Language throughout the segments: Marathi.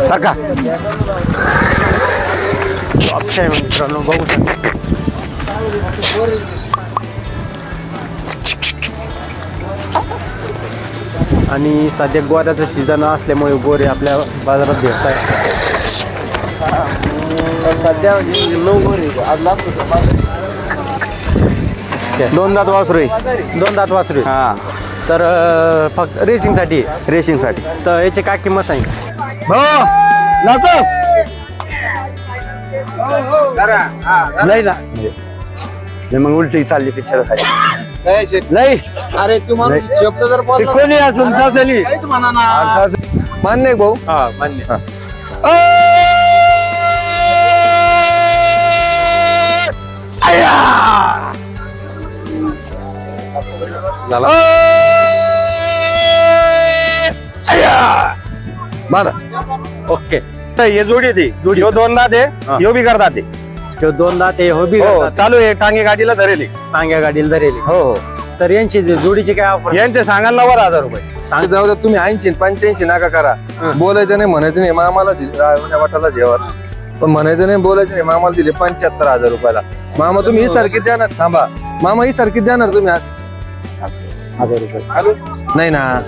सारखा अक्षय मित्रांनो बघू शकता. आणि सध्या गोऱ्याचं सीझन असल्यामुळे गोरे आपल्या बाजारात भेटत आहे. सध्या म्हणजे 9 गोरे आज लास्ट दोन दात वासरू आहे. 2 दात वासरू आहे. हा तर फक्त रेसिंगसाठी रेसिंगसाठी. तर याची काय किंमत सांगितली? नाही ना मग उलटी चालली पिक्चर नाही. अरे तू शब्द जर कोणी असून चालली मान्य भाऊ. हा मान्य. ओके. हे जोडी ती जोडी. ह्यो दोन दात हा. आहे ह्यो बी करतात ते. तो 2 दात आहे हो बी हो चालू आहे टांगे गाडीला धरेली. टांग्या गाडीला धरेली. हो हो तर यांची जोडीची काय ऑफर? यांचे सांगायला 9000 रुपये. जाऊ द्या तुम्ही 80 85 नका करा. बोलायचं नाही म्हणायचं नाही मामाला दिले वाटाला जेवण पण म्हणायचं नाही बोलायचं नाही मामाला दिले 75,000 रुपयाला. मामा तुम्ही ही सारखी द्याणार. थांबा मामा ही सारखी द्याणार तुम्ही आज 1000 रुपये नाही ना.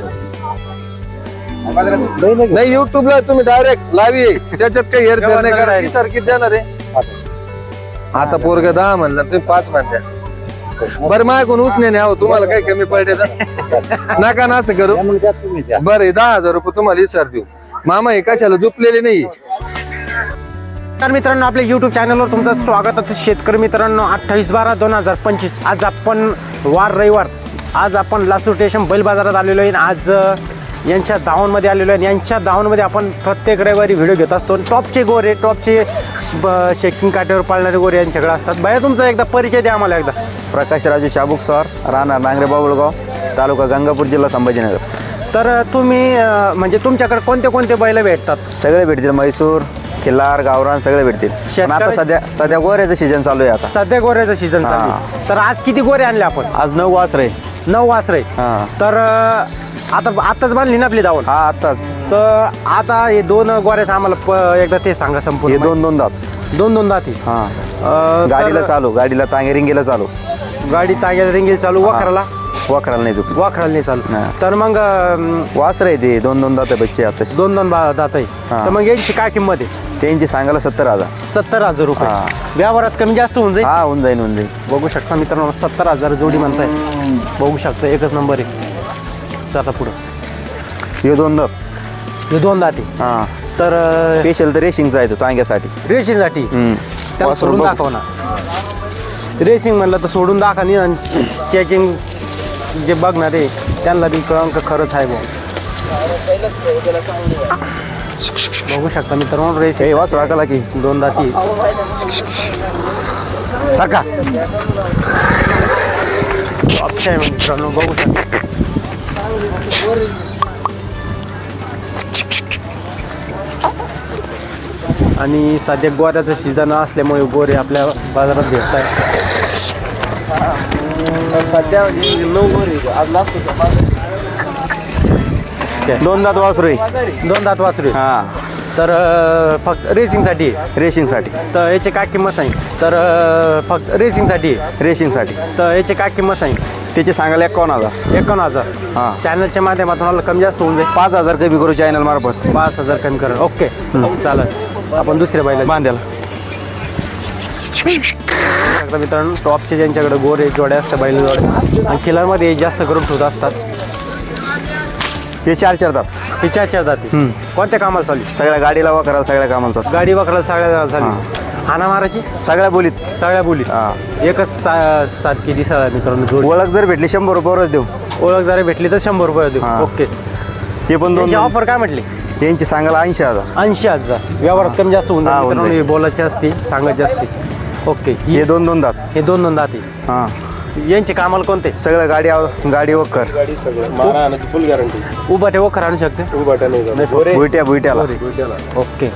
नाही युट्यूबला तुम्ही डायरेक्ट लावी त्याच्यात काही हेरफेर नाही करा. ही सारखी देणार आहे. आता पोरग 10 म्हणलं तुम्ही 5 म्हणत्या. बरं माझ्याकडून उसने नाही. तुम्हाला काही कमी पडले तर नका ना असं करू. बरं 10,000 रुपये तुम्हाला विचार देऊ. मामा हे कशाला झुपलेले नाही. तर मित्रांनो आपल्या युट्यूब चॅनलवर तुमचं स्वागत आहे. शेतकरी मित्रांनो 28/12/2025 आज आपण रविवार आज आपण लासूर स्टेशन बैल बाजारात आलेलो आहे. आज यांच्या दावणमध्ये आलेलो आहे. यांच्या दावणमध्ये आपण प्रत्येक रविवारी व्हिडिओ घेत असतो. टॉपचे गोरे टॉपचे शेकिंग काट्यावर पाळणारे गोरे यांच्याकडे असतात. बाया तुमचा एकदा परिचय द्या आम्हाला एकदा. प्रकाश राजू चाबुक स्वार राहणार नांगरे बाबुळगाव तालुका गंगापूर जिल्हा संभाजीनगर. तर तुम्ही म्हणजे तुमच्याकडे कोणते कोणते बैल भेटतात? सगळे भेटतील. म्हैसूर खिल्लार गावरान सगळे भेटतील. पण आता सध्या गोऱ्याचं सीजन चालू आहे. आता सध्या गोऱ्याचं सीझन चालू आहे. तर आज किती गोरे आणले आपण? आज 9 वासरे. 9 वासरे. हा तर आताच बांधली ना आपली दावण? हा आताच. तर आता हे 2 गोऱ्याचं आम्हाला एकदा ते सांगा संपूर्ण. हे 2 दात. 2 दाती. हा गाडीला चालू गाडीला तांगे रिंगेला चालू. गाडी ताग्याला रिंगेल चालू. वाखराला वाखराला नाही चुकली. वाखराला नाही चालू. हा. तर मग वासर आहे ते 2 दात बच्चे आता. 2 दात आहे. हा. तर मग यांची काय किंमत आहे? त्यांची सांगायला 70,000. 70,000 रुपये. हा. व्यवहारात कमी जास्त होऊन जाईल. हा होऊन जाईल. बघू शकता मित्रांनो 70,000 जोडी म्हणताय. बघू शकता एकच नंबर आहे. चला पुढं. हे 2 दात. हे 2 दाती. हा तर स्पेशल तर रेसिंगचा आहे तो तांग्यासाठी. रेसिंगसाठी त्याला सोडून दाखव ना. रेसिंग म्हणलं तर सोडून दाखवा नाही. आणि चेकिंग जे बघणार आहे त्यांना बी कळंक खरंच आहे भाऊ. बघू शकता मित्रांनो रेसिंग वाच राखाला की 2 दाती. सारखा अक्षय मित्रांनो बघू शकता. आणि सध्या गोऱ्याचं सीझन असल्यामुळे गोरे आपल्या बाजारात भेटत आहे. सध्या म्हणजे 9 गोरे आज लास्ट 2 दात वासरू आहे. 2 दात वासरू. हा तर फक्त रेसिंगसाठी रेसिंगसाठी. तर याची काय किंमत सांगितली? तर फक्त रेसिंगसाठी रेसिंगसाठी. तर याची काय किंमत सांगितली? त्याचे सांगायला 51,000. 51,000. हा चॅनलच्या माध्यमातून मला कमी जास्त होऊन जाईल. 5,000 कमी करू चॅनल मार्फत. 5,000 कमी करा. ओके चालेल. आपण दुसऱ्या बैला बांध्याला मित्रांनो टॉपचे ज्यांच्याकडे गोरे जोड्या असतात बैल जोड्या आणि किल्लामध्ये जास्त करून ठेवत असतात. हे 4 दात. हे 4 जाती. कोणत्या कामाला चालू? सगळ्या गाडीला वाकराला सगळ्या कामाला चालू. गाडी वखराला सगळ्या चालू. हाना मारायची सगळ्या बोलीत. सगळ्या बोली. हा एकच सारखी दिसायला मित्रांनो जोडी. ओळख जर भेटली 100 रुपयावरच देऊ. ओळख जरा भेटली तर 100 रुपये देऊ. हा. ओके. हे पण 2 ऑफर काय म्हटली? यांची सांगायला 80,000. 80,000. व्यवहारात कमी जास्त होऊन हा, जाईल होऊन मित्रांनो. जाईल. हे बोलायची असते सांगायची असते. ओके. हे 2 दात. हे 2 दाती. हा यांचे कामाला कोणते? सगळं गाडी वखर. फुल गॅरंटी. उभा ठेव वखर आणू शकते. बुईट्याला. ओके.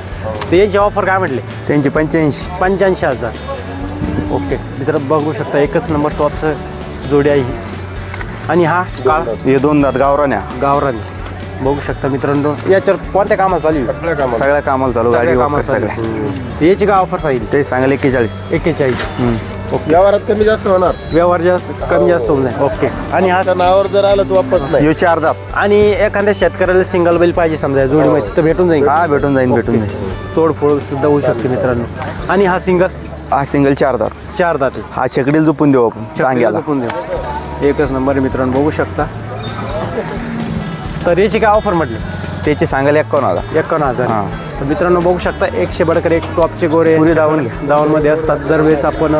तर यांची ऑफर काय म्हटले? त्यांची 85. 85,000. ओके मित्र बघू शकता एकच नंबर टॉपचं जोडी आहे ही. आणि हा काळ हे 2 दात गावरान्या. गावरानी. बघू शकता मित्रांनो, याच्यावर कोणत्या कामाला चालू आहे? सगळ्या कामाला सगळ्या कामाला चालू गाडी सगळ्या वगैरे कामाला चालू सगळ्या आहे. तर याची काय ऑफर सांगितली? ते सांगायला 41. 41. व्यवहारात कमी जास्त होणार. व्यवहार जास्त कमी जास्त होऊन जाईल. ओके. आणि हा त्या नावावर जर आलं तर वापस नाही. यो 4 दात. आणि एखाद्या शेतकऱ्याला सिंगल बैल पाहिजे समजा जोडीमध्ये तर भेटून जाईल? हा भेटून जाईल. तोडफोड सुद्धा होऊ शकते मित्रांनो. आणि हा सिंगल हा सिंगल 4 दात. 4 दाते हा छकडीला झोपून देऊ आपण टांग्याला. देऊ. एकच नंबर आहे मित्रांनो, बघू शकता. तर याची काय ऑफर म्हटली? त्याची सांगायला 51,000. 51,000. हां. तर मित्रांनो बघू शकता, 100 बडकर एक टॉपचे गोरे पुरी दावण घ्या. दावणमध्ये असतात. दरवेळेस आपण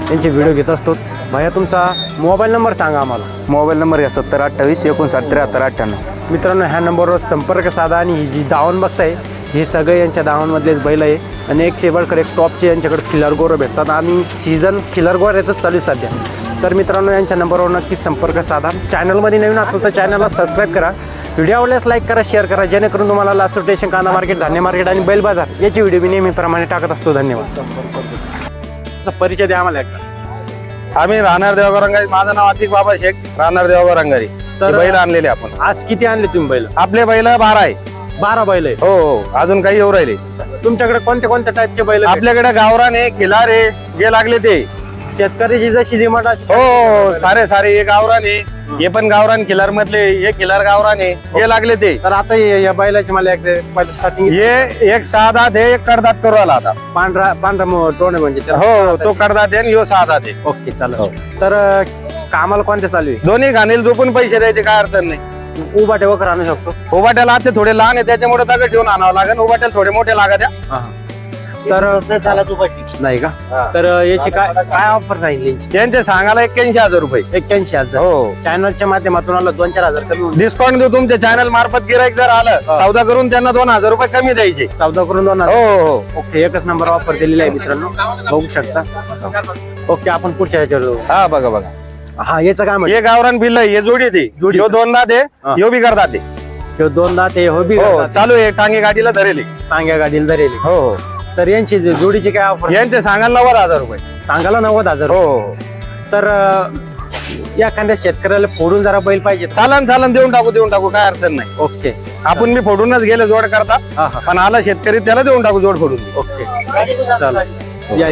त्यांचे व्हिडिओ घेत असतो. भैया तुमचा मोबाईल नंबर सांगा आम्हाला. मोबाईल नंबर घ्या 70 28 59 73 98. मित्रांनो ह्या नंबरवर संपर्क साधा. आणि ही जी दावण बघताय हे सगळे यांच्या दावणमधलेच बैल आहे. आणि 100 बडकर एक टॉपचे यांच्याकडे खिल्लार गोरं भेटतात. आणि सीझन खिल्लार गोऱ्याचंच चालू आहे सध्या. तर मित्रांनो यांच्या नंबरवर नक्कीच संपर्क साधा. चॅनलमध्ये नवीन असेल तर चॅनलला सबस्क्राईब करा. व्हिडिओ आवडल्यास लाईक करा, शेअर करा, जेणेकरून तुम्हाला लासूर स्टेशन, कांदा मार्केट, धान्य मार्केट आणि बैल बाजार याची व्हिडिओ मी नेहमीप्रमाणे टाकत असतो. धन्यवाद. परिचय द्या आम्हाला एकदा. आम्ही राहणार देवगाव रंगारी. माझं नाव अतिक बाबा शेख, राहणार देवगाव रंगारी. तर बैल आणलेले आपण. आज किती आणले तुम्ही बैल? आपले बैल 12 आहे. 12 बैल आहे. हो, अजून काही येऊ राहिले. तुमच्याकडे कोणत्या कोणत्या टाईपचे बैल आहेत? आपल्याकडे गावरान आहे, खिलार आहे, जे लागले ते. शेतकऱ्याची जशी दिमाग हो, सारे हे गावरान आहे. हे पण गावरान खिलार मधले, हे खिलार गावरान आहे, जे लागले ते. तर आता या बैलाची मला एकदा पहिलं स्टार्टिंग हे एक 6 दात आहे, एक कडदात करू आला आता. पांढरा टोन आहे म्हणजे त्याला. हो, तो कडदात आहे आणि ह्यो 6 दात आहे. ओके चालेल. तर कामाला कोणत्या चालू आहे? दोन्ही घाणील झोपून पैसे द्यायचे, काय अडचण नाही. उभाटे वगैरे आणू शकतो? उभाट्याला ते थोडे लहान आहे, त्याच्यामुळे दगड ठेवून आणावं लागेल. उभाट्याला थोडे मोठे लागत आहे. तर नाही का? तर याची काय काय ऑफर सांगितली यांची? त्यांचे सांगायला 81,000 रुपये. 81,000. हो, चॅनलच्या माध्यमातून आला 2-4 हजार कमी होऊन डिस्काउंट देऊ. तुमच्या चॅनल मार्फत गिराईक जर आलं, सौदा करून त्यांना 2,000 रुपये कमी द्यायचे. सौदा करून 2 हो हो. ओके. एकच नंबर ऑफर दिलेला आहे मित्रांनो, बघू शकता. ओके, आपण पुढच्या ह्याच्यावर जाऊ. हा, बघा. हा, याचं काय म्हणजे? हे गावरान बिल्ल आहे, हे जोडी दे. जोडी. ह्यो 2 दात आहे, ह्यो बी करतात ते. हे 2 दात आहे, हो बी हो, चालू आहे. टांगे गाडीला धरेले. टांग्या गाडीला धरेली. हो हो. तर यांची जोडीची काय ऑफर? यांचे सांगायला 90,000 रुपये. सांगायला 90,000. हो हो. तर एखाद्या शेतकऱ्याला फोडून जरा बैल पाहिजे. चालन देऊन टाकू, काय अडचण नाही. ओके. आपण मी फोडूनच गेले जोड करता, हा हा. पण आला शेतकरी त्याला देऊन टाकू जोड फोडून. ओके चालेल. या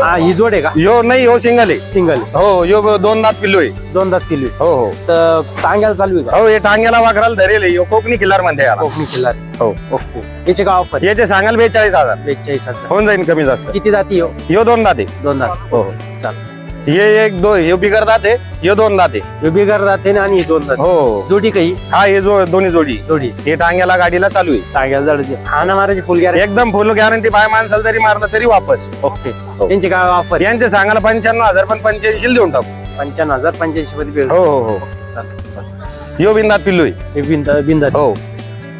हा, ही जोड आहे का? ह्यो नाही, ह्यो सिंगल आहे. सिंगल. हो, ह्यो 2 दात पिल्लू आहे. 2 दात किलो. हो हो. तर टांग्याला चालू आहे का? हो, हे टांग्याला वाघराला धरेले. ह्यो कोकणी किल्लार म्हणते याला. कोकणी किल्ला. हो. ओके. याचे काय ऑफर? याचे सांगायला 42,000. 42,000. होऊन जाईल कमी जास्त. किती दाती हो? ह्यो 2 दात आहे. 2 दात. हो हो. चालेल. हे 1-2 हे बिगर दात आहे, ह्यो 2 दात आहे. बिगर दाते आणि ही 2 दात. हो. जोडी काही? हा, हे दोन्ही जोडी. जोडी. हे टांग्याला गाडीला चालू आहे. टांग्याला जड हाना मारायची फुल गॅरंटी? एकदम फुल गॅरंटी. बाय माणसाला जरी मारलं तरी वापस. ओके. यांची काय ऑफर? यांचे सांगायला 95,000, पण 85 देऊन टाकू. 55,000 85 मध्ये. हो हो हो. चालेल. ह्यो बिंदात पिल्लू आहे. हे बिंदा हो.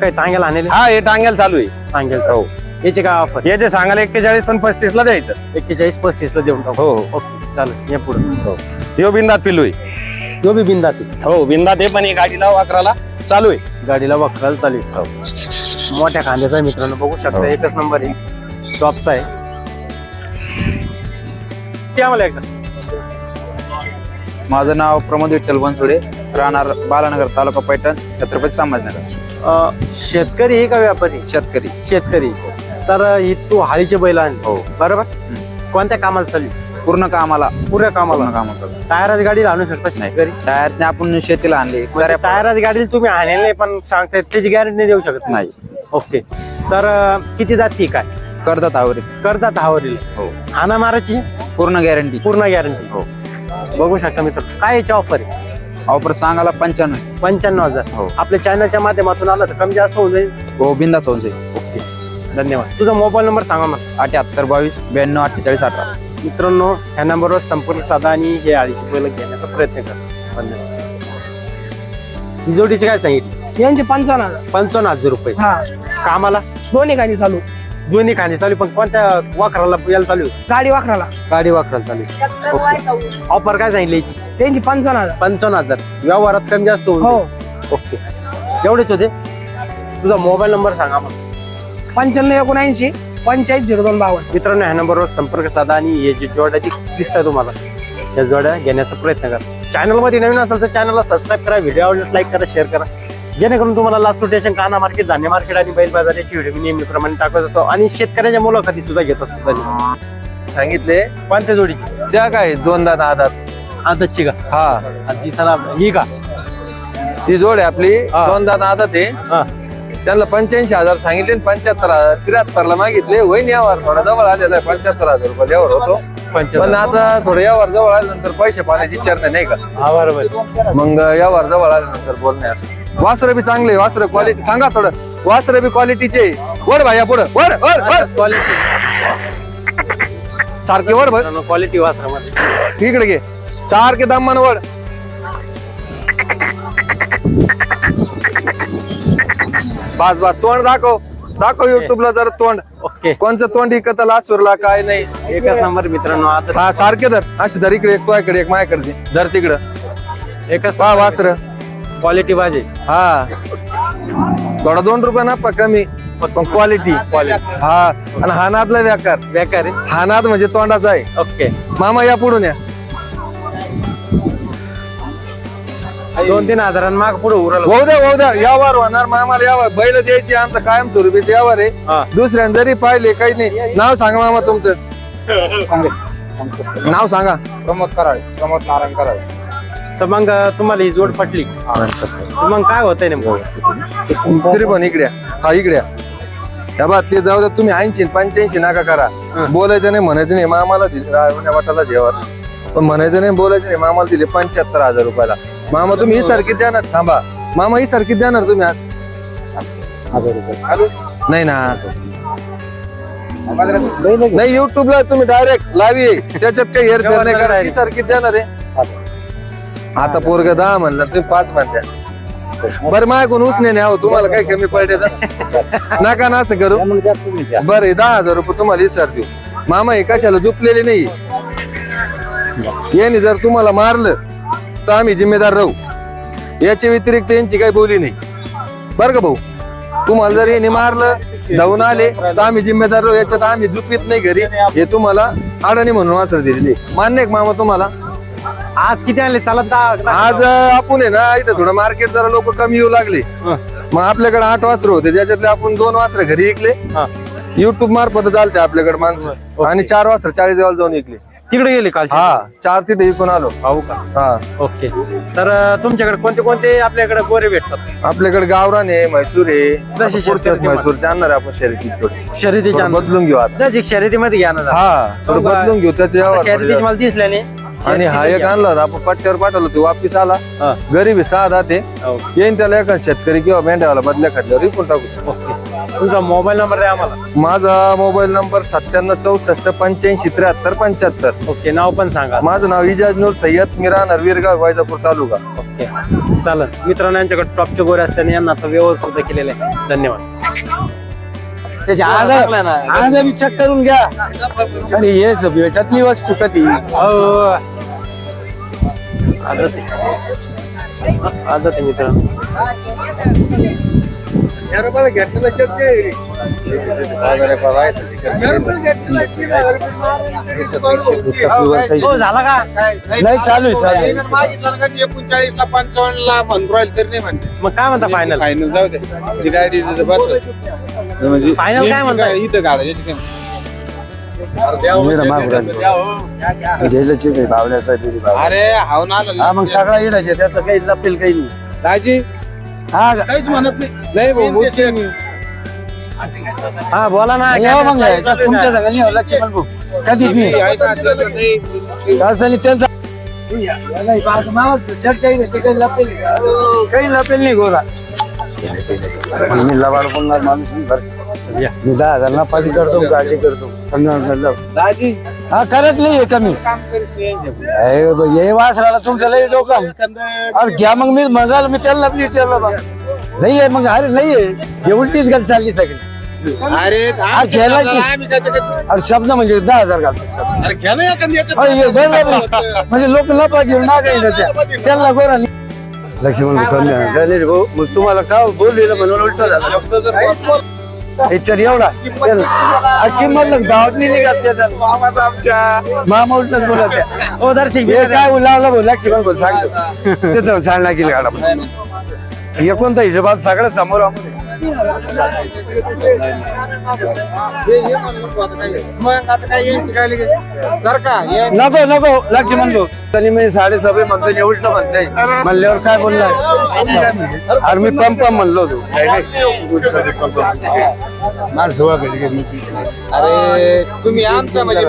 काय टांग्याला आणले? हा, हे टांग्याला चालू आहे. टांग्याला. हो. याचे काय ऑफर? याचे सांगायला 41, पण 35 ला द्यायचं. 41-35 ला देऊन टाकू. हो हो. ओके चालेल. या पुढे. ह्यो बिंदात पिल्लू आहे. जो बी बिंदाती. हो, बिंदात आहे, पण हे गाडीला वाकराला चालू आहे. गाडीला वखराला चालू आहे. मोठ्या खांद्याचा आहे मित्रांनो, बघू शकता. एकच नंबर आहे, टॉपचा आहे. ते आम्हाला एकदा. माझं नाव प्रमोद विठ्ठल बनसोडे, राहणार बालानगर, तालुका पैठण, छत्रपती संभाजीनगर. शेतकरी आहे का व्यापारी? शेतकरी. शेतकरी. तर ही तू हाळीचे बैल आणली. हो. बरोबर. कोणत्या कामाला चालू? पूर्ण कामाला. पुऱ्या कामाला. कामाला. टायराची गाडीला आणू शकता शेतकरी? टायरने आपण शेतीला आणले. साऱ्या टायराची गाडीला तुम्ही आणले नाही, पण सांगताय त्याची गॅरंटी नाही देऊ शकत? नाही. ओके. तर किती जाती काय करतात आवरीत. करतात हावरील? हो. हाना मारायची पूर्ण गॅरंटी. पूर्ण गॅरंटी. हो. बघू शकता मित्र. काय याची ऑफर आहे? ऑफर सांगायला 95. 95,000. हो. आपल्या चॅनलच्या माध्यमातून आलं तर कमी जास्त होऊन जाईल. हो, बिंदास होऊन जाईल. ओके. धन्यवाद. तुझा मोबाईल नंबर सांगा मला. 78 22 92 48 18. मित्रांनो ह्या नंबरवर संपर्क साधा आणि हे आळीची बैल घेण्याचा प्रयत्न करा. धन्यवाद. ही जोडीची काय सांगितली? यांचे 55,000. 55,000 रुपये. हा, कामाला दोन्ही गाडी चालू. दोन्ही खांदे चालू, पण कोणत्या वाकराला याला चालू आहे? गाडी वाखराला. गाडी वाकराला चालू आहे. ऑफर काय सांगितली याची? त्यांची 55,000. 55,000. व्यवहारात कमी जास्त होऊन हो. जाईल. ओके. एवढेच होते. तुझा मोबाईल नंबर सांगा मला. 9579 850252. मित्रांनो ह्या नंबरवर संपर्क साधा आणि हे जे जोड्या दिसतात तुम्हाला त्या जोड्या घेण्याचा प्रयत्न करा. चॅनलमध्ये नवीन असेल तर चॅनलला सबस्क्राईब करा, व्हिडिओ आवडल्यास लाईक करा, शेअर करा. जेणेकरून तुम्हाला लास्ट रोटेशन, काना मार्केट, धान्य मार्केट आणि बैल बाजार याची व्हिडिओ मी नेहमीप्रमाणे टाकत होतो आणि शेतकऱ्याच्या मुलाखती सुद्धा घेत असतो. सांगितले कोणत्या जोडीची? त्या काय 2 दात आधात. आदतची का? हा आणि ती सला ही का? ती जोड आहे आपली हा. 2 दात आधात आहे. हा. त्यांना 85,000 सांगितले, 75,000 73 ला मागितले. होईन यावर थोडा जवळ आलेला आहे, 75,000 रुपये यावर होतो. पण आता थोडं यावर जवळ आल्यानंतर पैसे पाण्याची चर्चा नाही का, हा बरोबर. मग यावर जवळ आल्यानंतर बोलणे असं. वासर बी चांगले, वासर क्वालिटी सांगा थोडं. वासर बी क्वालिटीचे. वड भाई पुढं वड वड वड सारखे वड भर क्वालिटी वासरामध्ये इकडे घे. सारखे दामन वड. बस बस तोंड दाखव युट्यूबला जरा तोंड. ओके. कोणचं तोंड इकत लासूरला काय नाही. एकच नंबर मित्रांनो. आता हा सारखे धर अशी धर. इकडे एक तुझ्याकडे एक माझ्याकडे धर तिकडं. एकच हा वासर. क्वालिटी बाजे. हा थोडा 2 रुपये नफा कमी पण क्वालिटी. हा आणि हा नादला व्याकार. बेकार आहे. हा नाद म्हणजे तोंडाचा आहे. ओके. मामा या पुढून या. 2-3 हजारांनी माग पुढे उरल. होऊ द्या यावर होणार. मामाला यावर बैल द्यायची आमचं कायम स्वरूपीचे यावर हा. आहे. दुसऱ्यां जरी पाहिले काही नाही. नाव सांगा मामा तुमचं. नाव सांगा. प्रमोद कराळे, प्रमोद नारायण कराळे. तर मग तुम्हाला ही जोड पटली तर मग काय होतंय नेमकं? तरी पण इकड्या. हा इकड्या या बा ते जाऊ द्या. तुम्ही 80-85 नका करा. बोलायचं नाही, म्हणायचं नाही. मामाला दिले रावण्या वाटाला जेवण, पण म्हणायचं नाही, बोलायचं नाही. मामाला दिले 75,000 रुपयाला. मामा तुम्ही ही सारखी द्याणार. थांबा मामा, ही सारखी द्याणार तुम्ही आज? नाही ना, नाही युट्यूबला तुम्ही डायरेक्ट लावी त्याच्यात काही हेरफेर नाही करा. ही सारखी द्याणार आहे. आता पोरग 10 म्हणलं तुम्ही 5 म्हणत्या. बरं माझ्याकडून उसने नाही. तुम्हाला काही कमी पडले तर नका ना असं करू. बरं 10,000 रुपये तुम्हाला ही सर देऊ. मामा हे कशाला झुपलेले नाही. यांनी जर तुम्हाला मारलं तर आम्ही जिम्मेदार राहू. याच्या व्यतिरिक्त यांची काही बोली नाही बरं का भाऊ. तुम्हाला जर यांनी मारलं, धावून आले तर आम्ही जिम्मेदार राहू. याच्यात आम्ही झुपीत नाही घरी. हे तुम्हाला अडाणी म्हणून वासर दिलेली. मान्य आहे मामा तुम्हाला? आज किती आले? चालत आज आपण आहे ना इथं थोडं मार्केट जरा लोक कमी येऊ लागले. मग आपल्याकडे 8 वासर होते, ज्याच्यातले आपण 2 वासर घरी विकले. युट्यूब मार्फत चालते आपल्याकडे माणसं. आणि 4 वासर 40 गावाला जाऊन विकले. तिकडे गेले काल? हा 4 तिथे विकून आलो. हो का? हा ओके. तर तुमच्याकडे कोणते कोणते आपल्याकडे गोरे भेटतात? आपल्याकडे गावरान आहे, म्हैसूर आहे. जशी पुढच्याच म्हैसूरचे आणणार आहे आपण शर्यतीच थोडी. शर्यतीच्या बदलून घेऊ आता. नजीक शर्यतीमध्ये घ्या ना. हा थोडं बदलून घेऊ त्याच्या. शर्यतीची मला दिसल्या नाही. आणि हा एक आणला होता आपण पट्ट्यावर पाठवलं, ते वापिस आला. हा. गरीब आहे 6 दात आहे. येईन त्याला एका शेतकरी किंवा मेंढ्यावाला बदल्या खाल्ल्यावर विकून टाकू. ओके. तुमचा मोबाईल नंबर आहे आम्हाला? माझा मोबाईल नंबर 9764857375. ओके. नाव पण सांगा. माझं नाव इजाज नूर सय्यद. मी राहणार वीरगाव, वैजापूर तालुका. ओके चालेल. मित्रांनो यांच्याकडे टॉपचे गोरे असताना यांना आता व्यवस्थित सुद्धा केलेलं आहे. धन्यवाद. चेक करून घ्या. आणि हेच भेटत नाही वस्तू कधी. आदत आहे मित्रांनो. हो झाला का? नाही चालू आहे. 39ला 55ला म्हणून राहील तरी नाही म्हणते. मग काय म्हणता फायनल? फायनल जाऊ दे. ती गाडी बस म्हणजे फायनल काय म्हणता? इथं गाडा याची काय अरे हाव ना हा मग सगळा इडायचे त्याचं काही लपेल काही नाही. दाजी हा काहीच म्हणत नाही. नाही भाऊ, बोलते मी. हा बोला ना. या मग तुमच्या सगळ्यांनी लक्ष्मण भाऊ कधीच नाही. त्यांचा काही लपेल नाही गोरा. मी लबाड बोलणार माणूस नाही. बरं मी 10,000 ना पाणी करतो, गाडी करतो. 15,000 दाजी हा करत नाही कमी. काम करत नाही यांच्याकडे. हे वासराला तुमचं लई डोकं. अरे घ्या मग. मी म्हणाल मी त्याला विचारलं बा नाही आहे. मग अरे नाही आहे. हे उलटीच घाल चालली सगळी. अरे हा घ्यायला की आम्ही त्याच्याकडे अरे शब्द म्हणजे 10,000 घालतो. अरे घ्या ना एखादी याच्यात. म्हणजे लोक लपा घेऊन ना काही त्याला गोरा लक्ष्मण कमी गणेश भाऊ. मग तुम्हाला का बोललेलं म्हणून उलट झालं. शब्द जर याच्यावर एवढा किंमत गावात नाही निघाल त्याचा. मामा उलटच बोलत आहे. हो दर्शक हे काय लावलं भाऊ लक्ष्मण बोल सांगतो. तिथं सांगला गेली गाडा एकोणता हिशोबात सगळ्यात समोर आम्ही. नको नको लक्ष म्हणतो तरी मी 7.5 म्हणतो हे उलट म्हणते म्हणल्यावर काय बोलणार अरे मी पंप म्हणलो होतो मार सोळा घडी अरे तुम्ही आमचा म्हणजे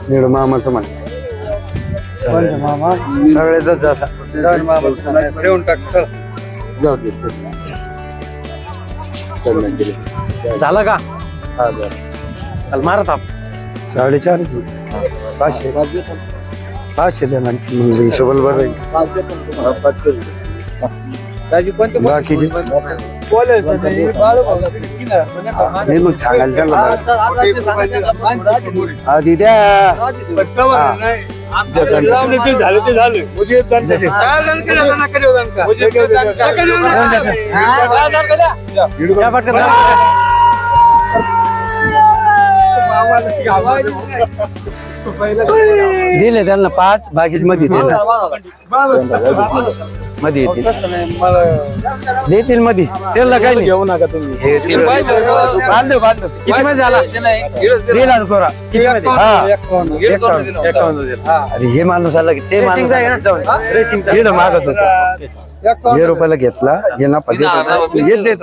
निड मामाचं म्हण सगळ्याच जसा ठेवून टाक चल. जाऊ दे झालं का चल मारत आप 4.5 500 द्या आणखी मग हिशोबाला बरं राहील. बाकीचे नाही मग सांगायला त्यांना आधी द्या झालं ते झालं या पटकन दिले त्यांना 5 बाकीचे मध्ये मध्ये येतील देतील मध्ये त्यांना काही घेऊ नका तुम्ही बांधव किती मध्ये झाला दिला कोरा किती मध्ये हा 51. अरे हे माणूस आला की ते माणूस रेसिंगचा मागत होता 1 रुपयाला घेतला हे ना देतो